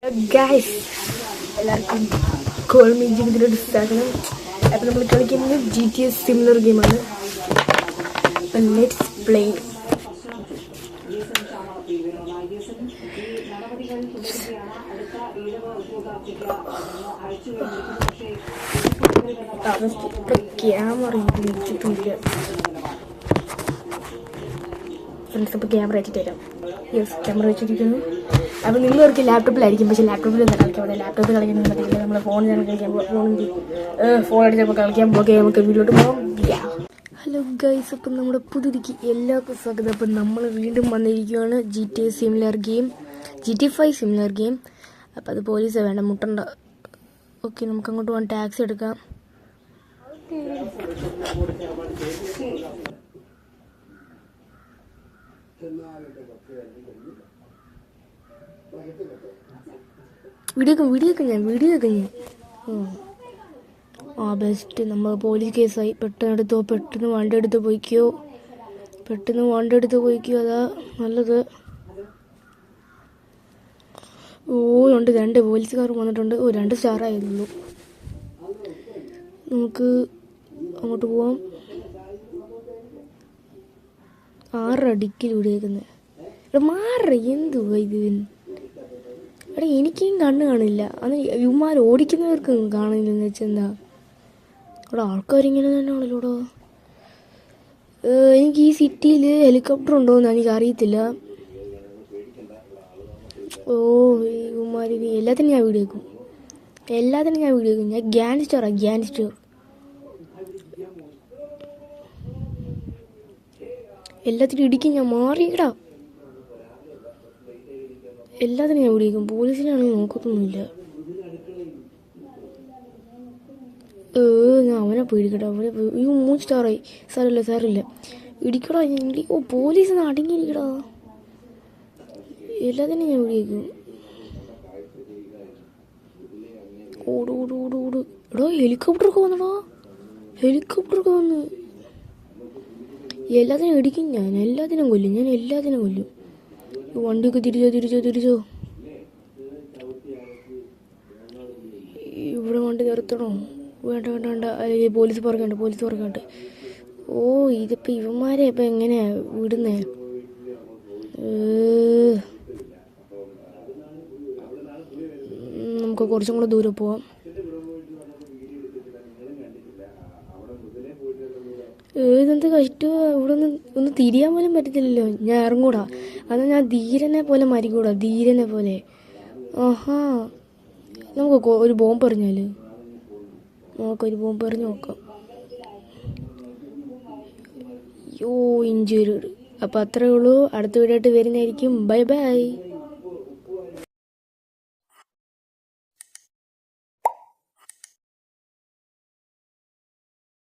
Guys എല്ലാവർക്കും call me ജീവിതത്തിലോട്ട് സ്റ്റാർട്ടണം. അപ്പം നമ്മൾ കളിക്കുന്നത് GTA സിമിലർ ഗെയിമാണ്. അപ്പം ലെറ്റ്സ് പ്ലേ. ക്യാമറ വെച്ചിട്ടില്ല ഫ്രണ്ട്സ്. അപ്പോൾ ക്യാമറ വെച്ചിട്ട് തരാം. യെസ്, ക്യാമറ വെച്ചിരിക്കുന്നു. അപ്പോൾ നിങ്ങളവർക്ക് ലാപ്ടോപ്പിലായിരിക്കും, പക്ഷേ ലാപ്ടോപ്പിൽ ഒന്നും കളിക്കാൻ പറ്റില്ല. ലാപ്ടോപ്പിൽ കളിക്കാൻ പറ്റില്ല. നമ്മൾ ഫോണിലാണ് കളിക്കാൻ ഫോൺ അടിച്ചപ്പോൾ കളിക്കാൻ പോകെ. നമുക്ക് വീട്ടിലോട്ട് പോകാം. ഹലോ ഗൈസ്, അപ്പം നമ്മുടെ പുതിയതിക്ക് എല്ലാവർക്കും സ്വാഗതം. അപ്പം നമ്മൾ വീണ്ടും വന്നിരിക്കുകയാണ് GTA similar game, GTA 5 similar game. അപ്പം അത് പോലീസ് വേണ്ട, മുട്ടണ്ട. ഓക്കെ, നമുക്ക് അങ്ങോട്ട് പോകാൻ ടാക്സി എടുക്കാം. വീഡിയോ ഒക്കെ ഞാൻ ബെസ്റ്റ്. നമ്മൾ പോലീസ് കേസായി. പെട്ടെന്ന് വണ്ടി എടുത്ത് പോയിക്കോ. അതാ നല്ലത്. ഉണ്ട്, 2 പോലീസുകാർ വന്നിട്ടുണ്ട്. 2 സ്റ്റാറായിരുന്നു. നമുക്ക് അങ്ങോട്ട് പോവാം. 6 അടിക്കൽ വിടിയേക്കുന്നത്. എന്തുവാ ഇത്? എടാ, എനിക്കും കണ്ണ് കാണില്ല. അന്ന് ഇവന്മാർ ഓടിക്കുന്നവർക്ക് കാണില്ലെന്ന് വെച്ചാൽ എന്താ? അവിടെ ആൾക്കാരിങ്ങനെ തന്നെയാണല്ലോ. എനിക്ക് ഈ സിറ്റിയിൽ ഹെലികോപ്റ്റർ ഉണ്ടോയെന്ന് എനിക്ക് അറിയത്തില്ല. ഇവന്മാർ എല്ലാത്തിനും ഞാൻ വീഡിയോ വെക്കും. ഞാൻ ഗ്യാങ്സ്റ്റർ. എല്ലാത്തിനും ഇടിക്കും ഞാൻ. മാറിയിടാ. എല്ലാത്തിനും ഞാൻ വിളിക്കും. പോലീസിനാണെങ്കിൽ നോക്കത്തൊന്നുമില്ല. ഞാൻ അവനെ പേടിക്കട്ടെ. 3 സ്റ്റാറായി. സാറില്ല ഇടിക്കടാ. പോലീസ് അടങ്ങിയിരിക്കടാ. എല്ലാത്തിനും ഞാൻ വിളിക്കും. ഓട്. എടാ, ഹെലികോപ്റ്ററൊക്കെ വന്നടാ. വന്ന് എല്ലാത്തിനും ഇടിക്കും ഞാൻ. എല്ലാത്തിനും കൊല്ലും. വണ്ടിയൊക്കെ തിരിച്ചോ. ഇവിടെ വണ്ടി നിർത്തണോ? വേണ്ട. അല്ലെങ്കിൽ പോലീസ് പുറകെയുണ്ട്. ഇതിപ്പോൾ ഇവന്മാരെ ഇപ്പം എങ്ങനെയാ വിടുന്നേ? നമുക്ക് കുറച്ചും കൂടെ ദൂരെ പോവാം. ഇതെന്ത് കഷ്ടമാ. ഇവിടെ ഒന്ന് തിരിയാൻ പോലും പറ്റത്തില്ലല്ലോ. ഞാൻ ഇറങ്ങൂടാ. എന്നാൽ ഞാൻ ധീരനെ പോലെ മരിക്കൂടാ. ആഹാ, നമുക്ക് ഒരു ബോംബ് എറിഞ്ഞാൽ നോക്കാം. ഇഞ്ചുറി. അപ്പോൾ അത്രേ ഉള്ളൂ. അടുത്ത വീഡിയോ ആയിട്ട് വരുന്നതായിരിക്കും. ബൈ.